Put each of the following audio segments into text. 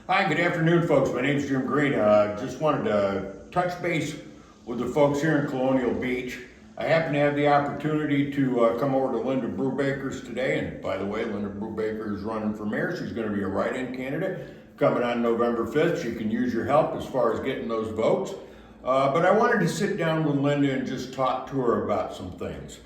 Hi, good afternoon, folks. My name's Jim Green. Just wanted to touch base with the folks here in Colonial Beach. I happen to have the opportunity to come over to Linda Brubaker's today, and by the way, Linda Brubaker is running for mayor. She's going to be a write-in candidate coming on November 5th. She can use your help as far as getting those votes. But I wanted to sit down with Linda and just talk to her about some things.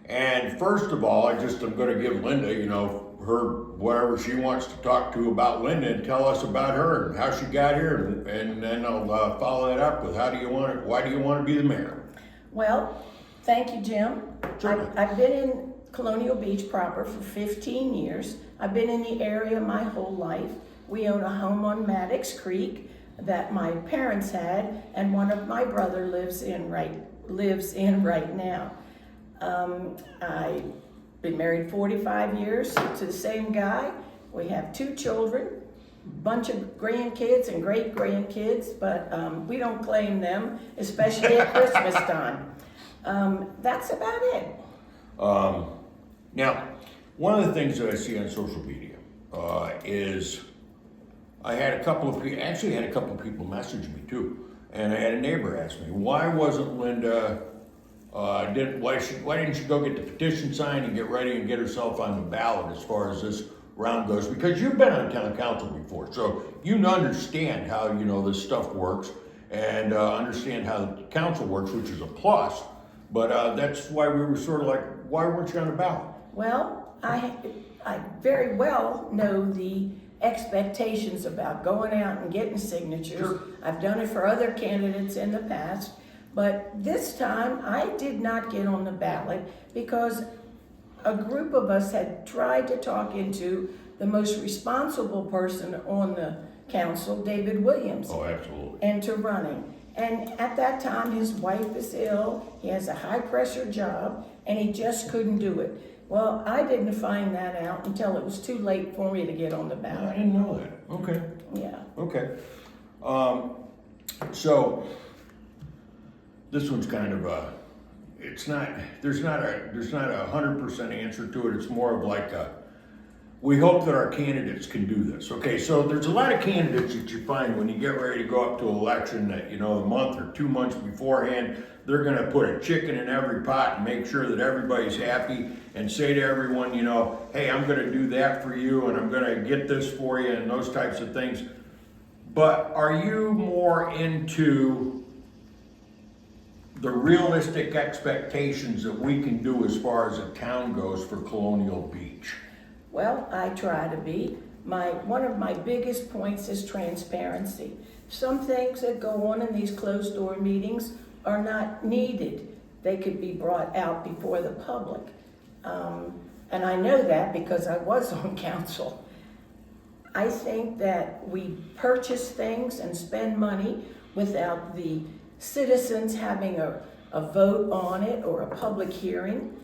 And first of all, I'm going to give Linda, her whatever she wants to talk to about Linda and tell us about her and how she got here, and then I'll follow that up with why do you want to be the mayor? Well, thank you, Jim. Certainly. I've been in Colonial Beach proper for 15 years. I've been in the area my whole life. We own a home on Maddox Creek that my parents had, and one of my brother lives in right now. I've been married 45 years to the same guy. We have 2 children, bunch of grandkids and great grandkids, but we don't claim them, especially at Christmas time. That's about it. Now, one of the things that I see on social media is I had a couple of people message me too, and I had a neighbor ask me, why wasn't Linda why didn't she go get the petition signed and get ready and get herself on the ballot as far as this round goes? Because you've been on town council before, so you understand how this stuff works and understand how the council works, which is a plus. But that's why we were sort of like, why weren't you on the ballot? Well, I very well know the expectations about going out and getting signatures. Sure. I've done it for other candidates in the past. But this time, I did not get on the ballot because a group of us had tried to talk into the most responsible person on the council, David Williams. Oh, absolutely. Into running. And at that time, his wife is ill, he has a high-pressure job, and he just couldn't do it. Well, I didn't find that out until it was too late for me to get on the I ballot. didn't know that. Okay. Yeah. Okay. So this one's kind of there's not a 100% answer to it. It's more of like we hope that our candidates can do this. Okay, so there's a lot of candidates that you find when you get ready to go up to election that, a month or 2 months beforehand, they're gonna put a chicken in every pot and make sure that everybody's happy and say to everyone, hey, I'm gonna do that for you and I'm gonna get this for you and those types of things. But are you more into the realistic expectations that we can do as far as a town goes for Colonial Beach? Well, I try to be. One of my biggest points is transparency. Some things that go on in these closed door meetings are not needed. They could be brought out before the public. And I know that because I was on council. I think that we purchase things and spend money without the citizens having a vote on it or a public hearing.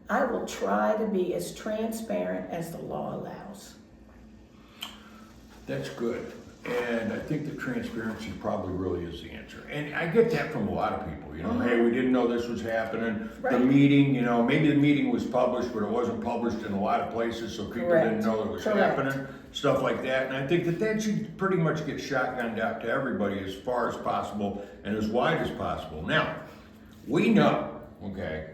I will try to be as transparent as the law allows. That's good. And I think the transparency probably really is the answer. And I get that from a lot of people, hey, we didn't know this was happening. Right. The meeting, maybe the meeting was published, but it wasn't published in a lot of places, so people Correct. didn't know it was Correct. happening, stuff like that. And I think that should pretty much get shotgunned out to everybody as far as possible and as wide as possible. Now, we know, okay,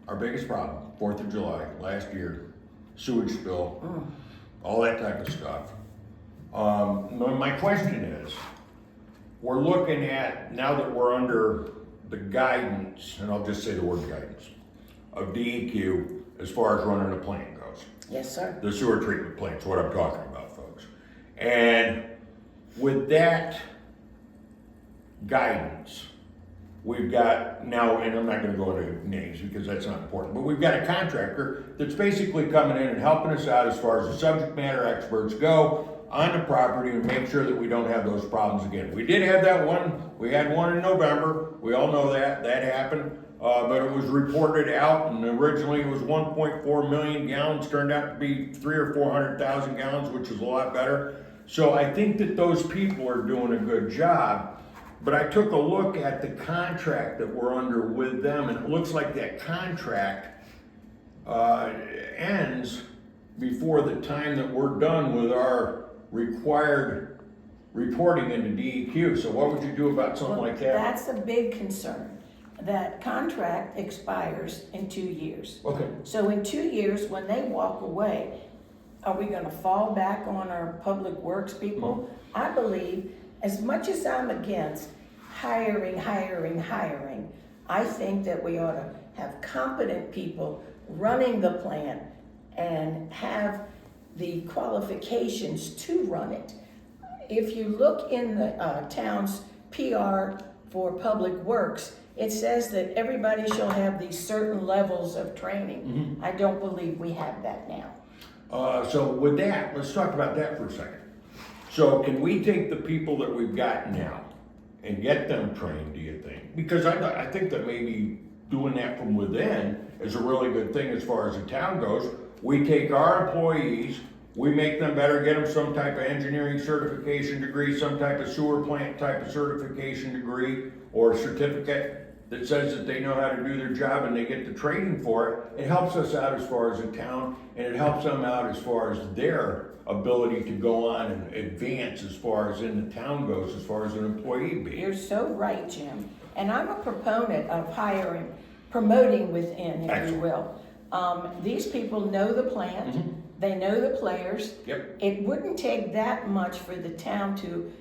our biggest problem, 4th of July, last year, sewage spill, all that type of stuff. My question is, we're looking at, now that we're under the guidance, and I'll just say the word guidance, of DEQ as far as running a plant goes. Yes, sir. The sewer treatment plant's what I'm talking about, folks. And with that guidance, we've got now, and I'm not gonna go into names because that's not important, but we've got a contractor that's basically coming in and helping us out as far as the subject matter experts go on the property and make sure that we don't have those problems again. We did have that one, we had one in November, we all know that happened, but it was reported out and originally it was 1.4 million gallons, turned out to be 300,000 or 400,000 gallons, which is a lot better. So I think that those people are doing a good job. But I took a look at the contract that we're under with them, and it looks like that contract ends before the time that we're done with our required reporting into DEQ. So what would you do about something like that? That's a big concern. That contract expires in 2 years. Okay. So in 2 years, when they walk away, are we gonna fall back on our public works people? I believe, as much as I'm against hiring, I think that we ought to have competent people running the plant and have the qualifications to run it. If you look in the town's PR for public works, it says that everybody shall have these certain levels of training. I don't believe we have that now. So with that, let's talk about that for a second. So can we take the people that we've got now and get them trained, do you think? Because I think that maybe doing that from within is a really good thing as far as the town goes. We take our employees, we make them better, get them some type of engineering certification degree, some type of sewer plant type of certification degree or certificate that says that they know how to do their job and they get the training for it. It helps us out as far as a town, and it helps them out as far as their ability to go on and advance as far as in the town goes, as far as an employee being. You're so right, Jim. And I'm a proponent of hiring, promoting within, if Excellent. you will. These people know the plant, they know the players. Yep. It wouldn't take that much for the town to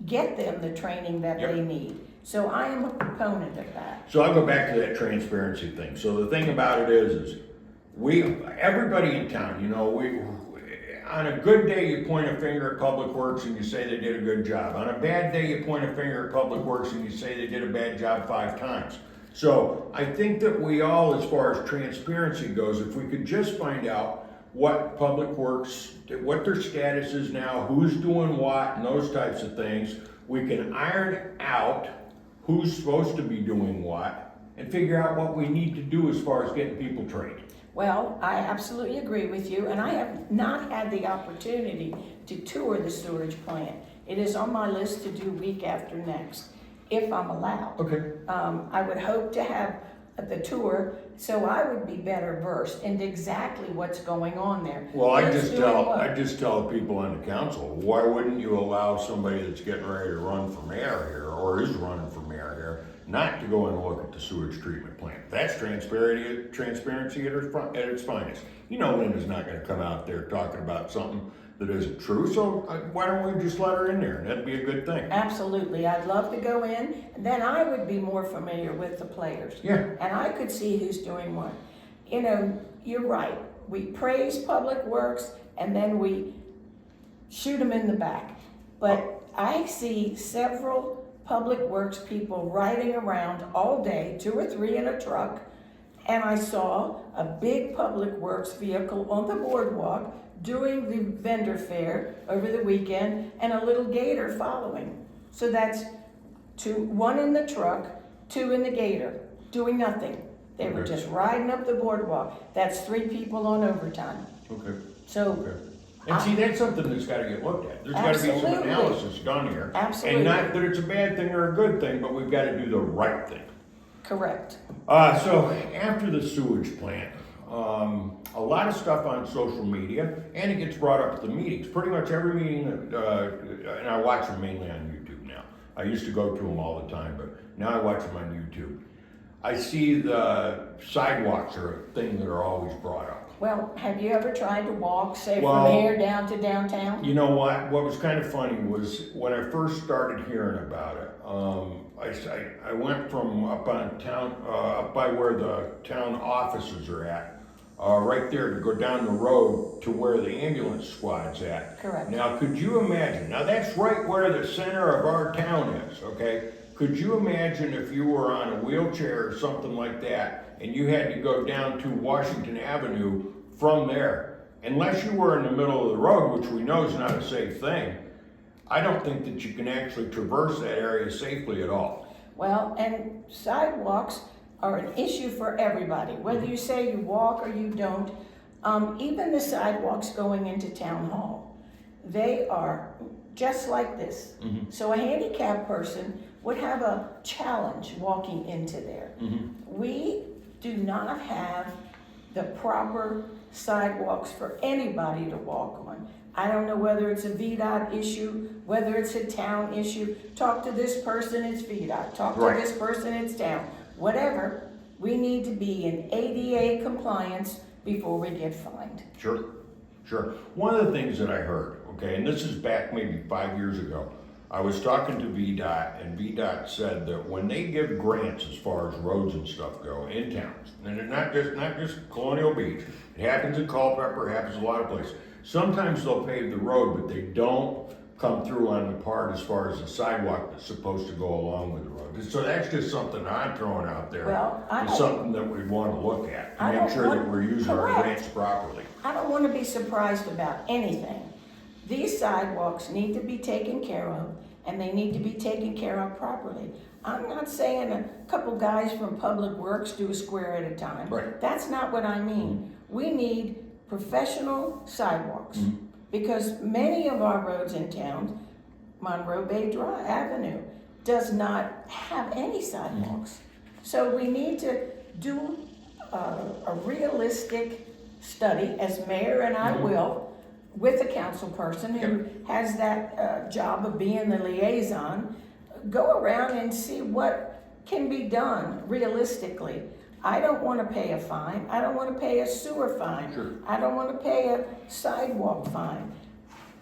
get them the training that Yep. they need. So I am a proponent of that. So I'll go back to that transparency thing. So the thing about it is everybody in town, you know, on a good day, you point a finger at Public Works and you say they did a good job. On a bad day, you point a finger at Public Works and you say they did a bad job 5 times. So I think that we all, as far as transparency goes, if we could just find out what Public Works, what their status is now, who's doing what, and those types of things, we can iron out who's supposed to be doing what and figure out what we need to do as far as getting people trained. Well, I absolutely agree with you, and I have not had the opportunity to tour the storage plant. It is on my list to do week after next, if I'm allowed. Okay. I would hope to have the tour, so I would be better versed in exactly what's going on there. Well, I Who's just doing tell what. the people on the council, why wouldn't you allow somebody that's getting ready to run for mayor here, or is running for mayor here, not to go and look at the sewage treatment plant? That's transparency at its finest. You know Linda's not gonna come out there talking about something that isn't true, so why don't we just let her in there, and that'd be a good thing. Absolutely, I'd love to go in, and then I would be more familiar with the players. Yeah. And I could see who's doing what. You know, you're right, we praise Public Works, and then we shoot them in the back. But I see several Public Works people riding around all day, 2 or 3 in a truck, and I saw a big Public Works vehicle on the boardwalk doing the vendor fair over the weekend, and a little gator following. So that's 1 in the truck, 2 in the gator, doing nothing. They were Okay. just riding up the boardwalk. That's 3 people on overtime. Okay. So, Okay. And see, that's something that's gotta get looked at. There's gotta be some Absolutely. analysis done here. Absolutely. And not that it's a bad thing or a good thing, but we've gotta do the right thing. correct. So after the sewage plant, a lot of stuff on social media, and it gets brought up at the meetings. Pretty much every meeting, and I watch them mainly on YouTube now. I used to go to them all the time, but now I watch them on YouTube. I see the sidewalks are a thing that are always brought up. Well, have you ever tried to walk, say, Well- from here down to downtown? You know what? What was kind of funny was when I first started hearing about it. I went from up on town, up by where the town offices are at, right there to go down the road to where the ambulance squad's at. Correct. Now, could you imagine? Now, that's right where the center of our town is. Okay. Could you imagine if you were on a wheelchair or something like that, and you had to go down to Washington Avenue from there? Unless you were in the middle of the road, which we know is not a safe thing, I don't think that you can actually traverse that area safely at all. Well, and sidewalks are an issue for everybody, whether you say you walk or you don't. Even the sidewalks going into town hall, they are just like this. So a handicapped person would have a challenge walking into there. We do not have the proper sidewalks for anybody to walk on. I don't know whether it's a VDOT issue, whether it's a town issue. Talk to this person, it's VDOT. Talk to Right. this person, it's town. Whatever, we need to be in ADA compliance before we get fined. Sure, sure. One of the things that I heard, okay, and this is back maybe 5 years ago, I was talking to VDOT, and VDOT said that when they give grants as far as roads and stuff go in towns, and it's not just Colonial Beach, it happens in Culpeper, it happens a lot of places. Sometimes they'll pave the road, but they don't come through on the part as far as the sidewalk that's supposed to go along with the road. So that's just something I'm throwing out there. Well, I It's don't- something that we want to look at, I to make don't sure that want- we're using our correct. grants properly. I don't want to be surprised about anything. These sidewalks need to be taken care of, and they need to be taken care of properly. I'm not saying a couple guys from Public Works do a square at a time. Right. That's not what I mean. We need professional sidewalks, because many of our roads in town, Monroe Bay Drive Avenue, does not have any sidewalks. So we need to do a realistic study, as mayor and I will, with a council person who has that job of being the liaison, go around and see what can be done realistically. I don't want to pay a fine. I don't want to pay a sewer fine. Sure. I don't want to pay a sidewalk fine.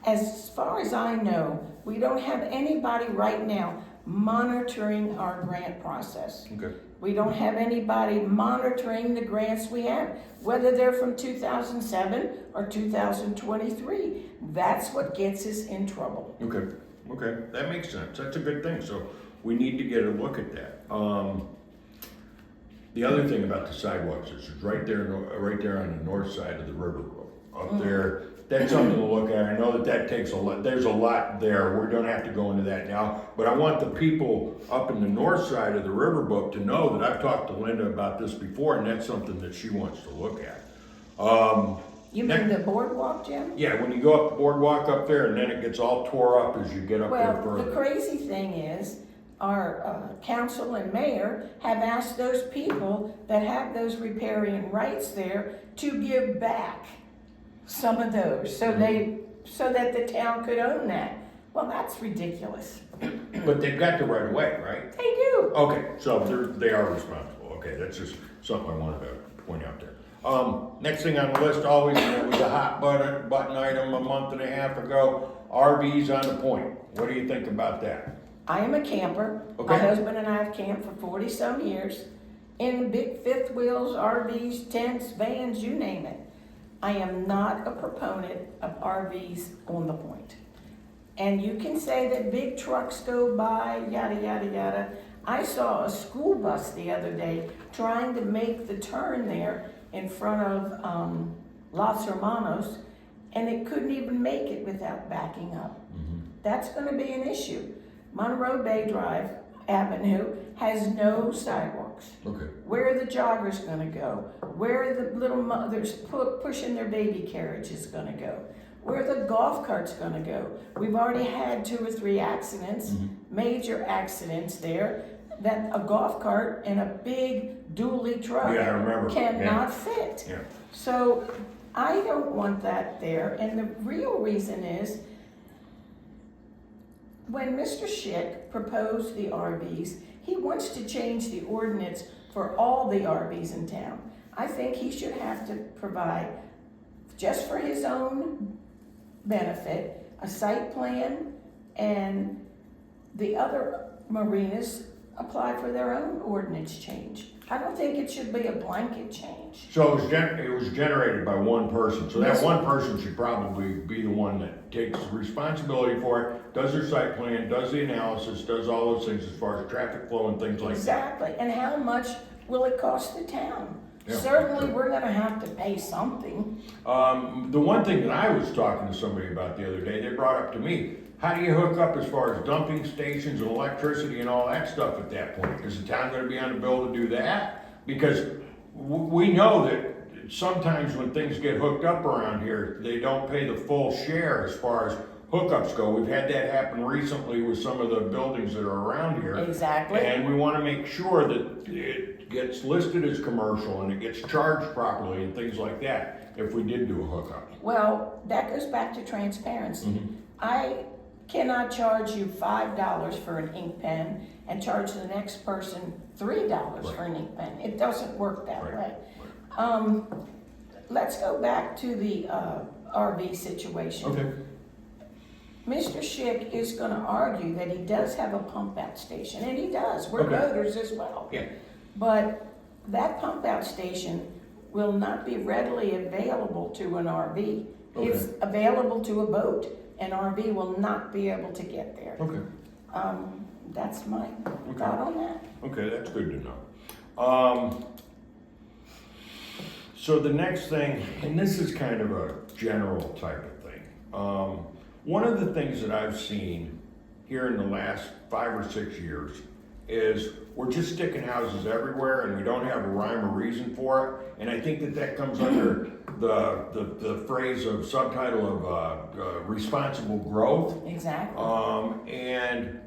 As far as I know, we don't have anybody right now monitoring our grant process. Okay. We don't have anybody monitoring the grants we have, whether they're from 2007 or 2023. That's what gets us in trouble. Okay, okay, that makes sense. That's a good thing. So we need to get a look at that. The other thing about the sidewalks is it's right there on the north side of the river road. Up there, that's something to look at. I know that takes a lot, there's a lot there. We don't have to go into that now. But I want the people up in the north side of the riverboat to know that I've talked to Linda about this before, and that's something that she wants to look at. You mean the boardwalk, Jim? Yeah, when you go up the boardwalk up there, and then it gets all tore up as you get up there Well, further. the crazy thing is, our council and mayor have asked those people that have those riparian rights there to give back some of those, so that the town could own that. Well, that's ridiculous. But they've got the right of way, right? They do. Okay, so they are responsible. Okay, that's just something I wanted to point out there. Next thing on the list, always, it was a hot button item a month and a half ago, RVs on the point. What do you think about that? I am a camper. My Okay. husband and I have camped for 40-some years in big fifth wheels, RVs, tents, vans, you name it. I am not a proponent of RVs on the point. And you can say that big trucks go by, yada, yada, yada. I saw a school bus the other day trying to make the turn there in front of Los Hermanos, and it couldn't even make it without backing up. That's gonna be an issue. Monroe Bay Drive Avenue has no sidewalks. Okay. Where are the joggers gonna go? Where are the little mothers pushing their baby carriages gonna go? Where are the golf carts gonna go? We've already had 2 or 3 accidents, major accidents there, that a golf cart and a big dually truck Yeah, I remember. cannot fit. Yeah. So I don't want that there, and the real reason is, when Mr. Schick proposed the RVs, he wants to change the ordinance for all the RVs in town. I think he should have to provide, just for his own benefit, a site plan, and the other marinas apply for their own ordinance change. I don't think it should be a blanket change. So it was generated by one person, so that Yes. one person should probably be the one that takes responsibility for it, does their site plan, does the analysis, does all those things as far as traffic flow and things like that. Exactly, and how much will it cost the town? Yeah, Certainly, sure. we're gonna have to pay something. The one thing that I was talking to somebody about the other day, they brought up to me, how do you hook up as far as dumping stations and electricity and all that stuff at that point? Is the town gonna be on the bill to do that? Because we know that sometimes when things get hooked up around here, they don't pay the full share as far as hookups go. We've had that happen recently with some of the buildings that are around here. Exactly. And we wanna make sure that it gets listed as commercial and it gets charged properly and things like that, if we did do a hookup. Well, that goes back to transparency. Mm-hmm. I cannot charge you $5 for an ink pen and charge the next person $3 for an ink pen. It doesn't work that Right. way. Let's go back to the RV situation. Okay. Mr. Schick is gonna argue that he does have a pump out station, and he does. We're Okay. voters as well. Yeah. But that pump out station will not be readily available to an RV. It's Okay. available to a boat. An RV will not be able to get there. Okay. That's my thought on that. Okay, that's good to know. So the next thing, and this is kind of a general type of thing. One of the things that I've seen here in the last 5 or 6 years is we're just sticking houses everywhere and we don't have a rhyme or reason for it. And I think that that comes under the phrase of subtitle of responsible growth. Exactly. And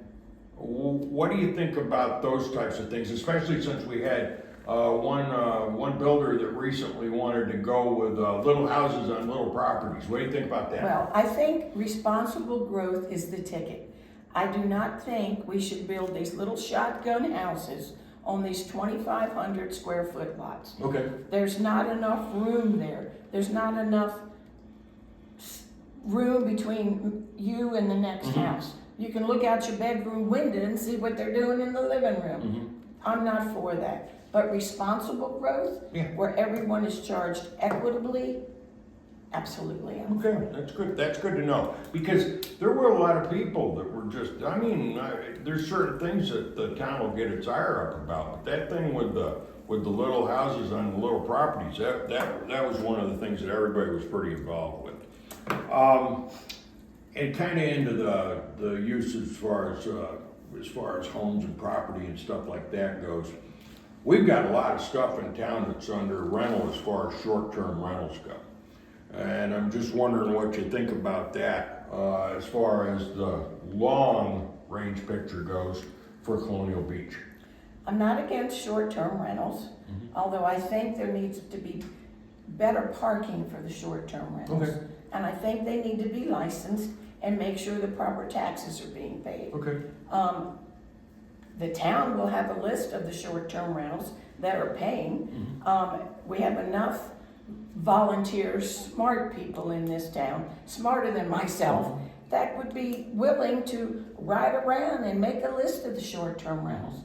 what do you think about those types of things, especially since we had one builder that recently wanted to go with little houses on little properties? What do you think about that? Well, I think responsible growth is the ticket. I do not think we should build these little shotgun houses on these 2,500 square foot lots. Okay. There's not enough room there. There's not enough room between you and the next house. You can look out your bedroom window and see what they're doing in the living room. I'm not for that. But responsible growth, Yeah. where everyone is charged equitably, absolutely. I'm for Okay, it. that's good. That's good to know, because there were a lot of people that were just. I mean, there's certain things that the town will get its ire up about, but that thing with the little houses on the little properties, that was one of the things that everybody was pretty involved with. And kind of into the use as far as homes and property and stuff like that goes. We've got a lot of stuff in town that's under rental as far as short-term rentals go. And I'm just wondering what you think about that, as far as the long-range picture goes for Colonial Beach. I'm not against short-term rentals, although I think there needs to be better parking for the short-term rentals. Okay. And I think they need to be licensed and make sure the proper taxes are being paid. Okay. The town will have a list of the short-term rentals that are paying. We have enough volunteers, smart people in this town, smarter than myself, that would be willing to ride around and make a list of the short-term rentals.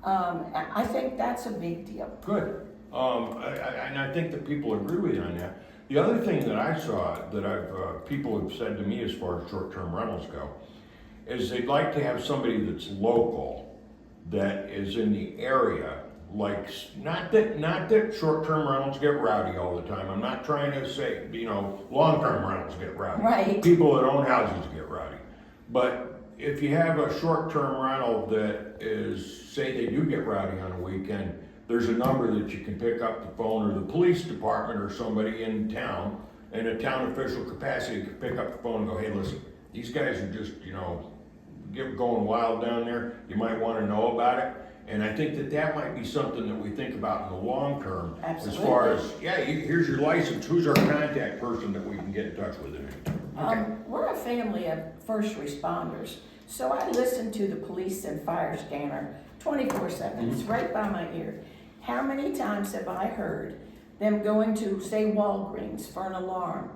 I think that's a big deal. Good. And I think that people agree with you on that. The other thing that I saw that people have said to me as far as short-term rentals go, is they'd like to have somebody that's local, that is in the area. Like, not that short-term rentals get rowdy all the time. I'm not trying to say, long-term rentals get rowdy. Right. People that own houses get rowdy. But if you have a short-term rental that is, say they do get rowdy on a weekend, there's a number that you can pick up the phone, or the police department or somebody in town, in a town official capacity, can pick up the phone and go, hey, listen, these guys are just, going wild down there. You might want to know about it. And I think that might be something that we think about in the long term. Absolutely. As far as, here's your license, who's our contact person that we can get in touch with? We're a family of first responders, so I listen to the police and fire scanner 24/7. It's right by my ear. How many times have I heard them going to, say, Walgreens for an alarm,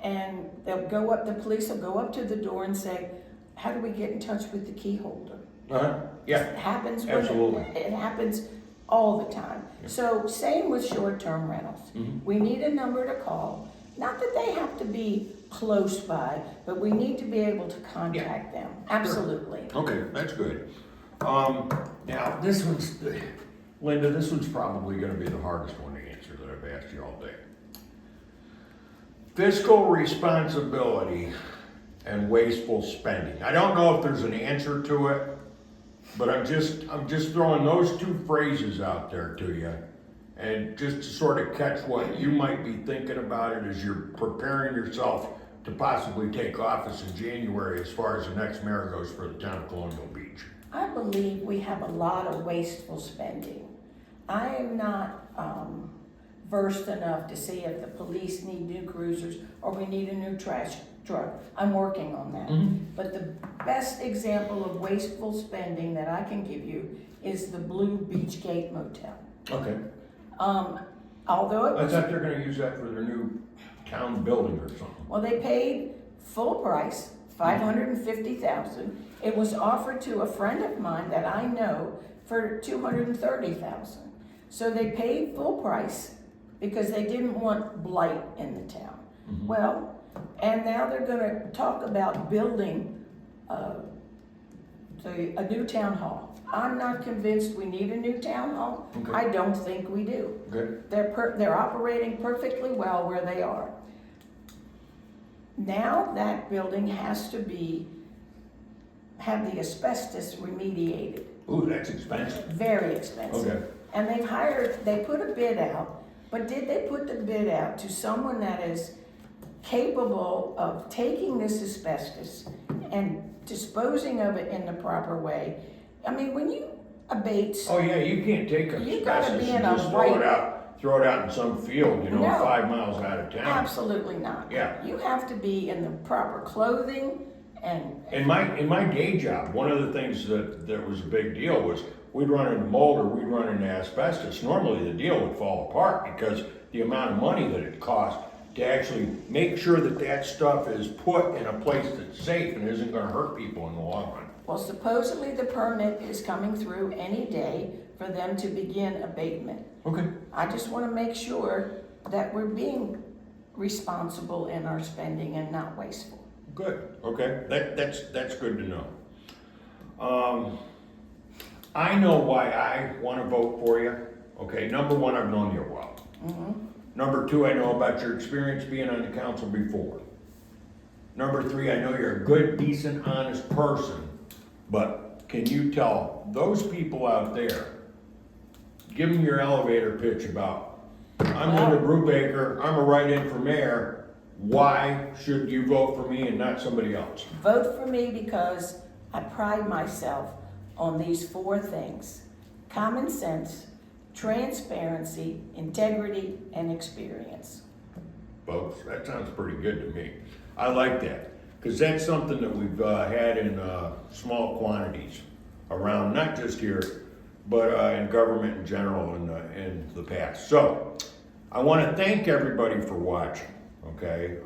and the police will go up to the door and say, how do we get in touch with the key holder? Yeah. It happens. Absolutely. It happens all the time. Yeah. So same with short-term rentals. We need a number to call. Not that they have to be close by, but we need to be able to contact them. Absolutely. Okay, that's good. Now, Linda, this one's probably gonna be the hardest one to answer that I've asked you all day. Fiscal responsibility and wasteful spending. I don't know if there's an answer to it, but I'm just throwing those two phrases out there to you, and just to sort of catch what you might be thinking about it as you're preparing yourself to possibly take office in January as far as the next mayor goes for the town of Colonial Beach? I believe we have a lot of wasteful spending. I am not versed enough to see if the police need new cruisers or we need a new trash truck. I'm working on that. But the best example of wasteful spending that I can give you is the Blue Beach Gate Motel. Okay. Although it I was, thought they're gonna use that for their new town building or something. well, they paid full price, $550,000. It was offered to a friend of mine that I know for $230,000. So they paid full price because they didn't want blight in the town. Well, and now they're gonna talk about building a new town hall. I'm not convinced we need a new town hall. Okay. I don't think we do. Good. They're operating perfectly well where they are. Now that building has to have the asbestos remediated, Ooh, that's expensive. very expensive. Okay. And they put a bid out, but did they put the bid out to someone that is capable of taking this asbestos and disposing of it in the proper way? I mean, when you abate. Oh, yeah, you can't take You gotta asbestos be and in a just throw it right- throw it out in some field, No. 5 miles out of town. Absolutely not. Yeah. You have to be in the proper clothing and, In my day job, one of the things that was a big deal was we'd run into mold or we'd run into asbestos. Normally the deal would fall apart because the amount of money that it cost to actually make sure that stuff is put in a place that's safe and isn't gonna hurt people in the long run. well, supposedly the permit is coming through any day for them to begin abatement. Okay. I just wanna make sure that we're being responsible in our spending and not wasteful. Good, okay, that's good to know. I know why I wanna vote for you, okay, number one, I've known you well. Number two, I know about your experience being on the council before. Number three, I know you're a good, decent, honest person, but can you tell those people out there, give them your elevator pitch about, I'm Linda Brubaker, I'm a write-in for mayor, why should you vote for me and not somebody else? Vote for me because I pride myself on these 4 things: common sense, transparency, integrity, and experience. Folks, that sounds pretty good to me. I like that, because that's something that we've had in small quantities around, not just here, but in government in general in the past. So, I want to thank everybody for watching, okay?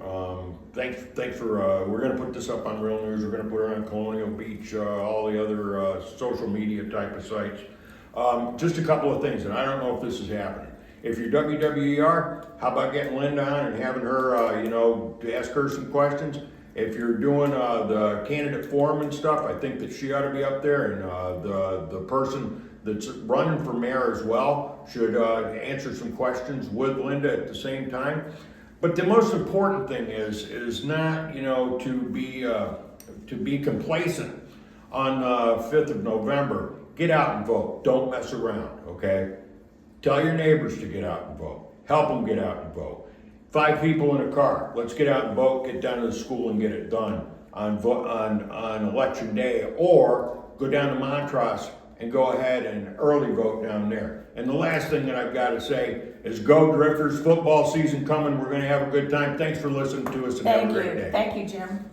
Thanks for, we're going to put this up on Real News, we're going to put it on Colonial Beach, all the other social media type of sites. Just a couple of things, and I don't know if this is happening. If you're WWER, how about getting Linda on and having her, to ask her some questions? If you're doing the candidate forum and stuff, I think that she ought to be up there, and the person that's running for mayor as well should answer some questions with Linda at the same time. But the most important thing is not, to be complacent on 5th of November. Get out and vote. Don't mess around, okay? Tell your neighbors to get out and vote. Help them get out and vote. 5 people in a car. Let's get out and vote, get down to the school and get it done on election day, or go down to Montrose and go ahead and early vote down there. And the last thing that I've got to say is go Drifters, football season coming. We're going to have a good time. Thanks for listening to us and have a great day. Thank you, Jim.